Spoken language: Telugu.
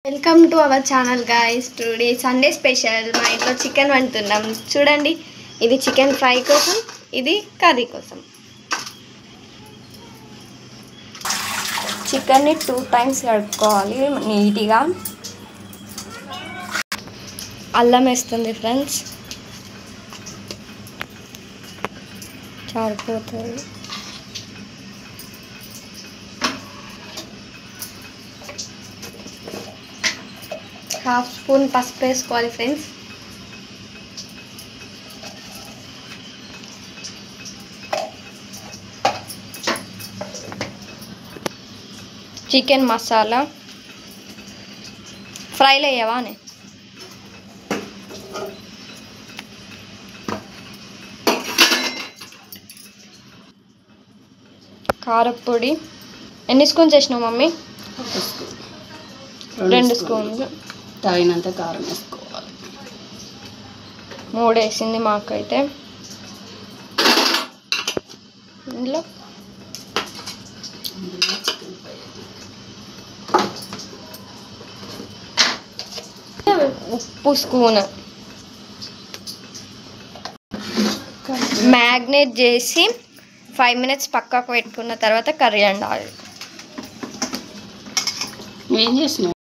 Welcome to our channel guys. Today Sunday special మా ఇంట్లో చికెన్ వండుతున్నాం. చూడండి, ఇది చికెన్ ఫ్రై కోసం, ఇది కర్రీ కోసం. చికెన్ని 2 times కడుక్కోవాలి నీట్గా. అల్లం వేస్తుంది ఫ్రెండ్స్, చారిపోతుంది. హాఫ్ స్పూన్ పసుపు వేసుకోవాలి ఫ్రెండ్స్. చికెన్ మసాలా ఫ్రైలో వేయవానే. కారపొడి ఎన్ని స్పూన్స్ వేసినావు మమ్మీ? 2 స్పూన్లు. తగినంత కారం వేసుకోవాలి. 3 వేసింది మాకైతే. ఇందులో ఉప్పు స్పూన్. మ్యాగ్నేట్ చేసి 5 minutes పక్కకు పెట్టుకున్న తర్వాత కర్రీ వండాలి. ఏం చేసినావు?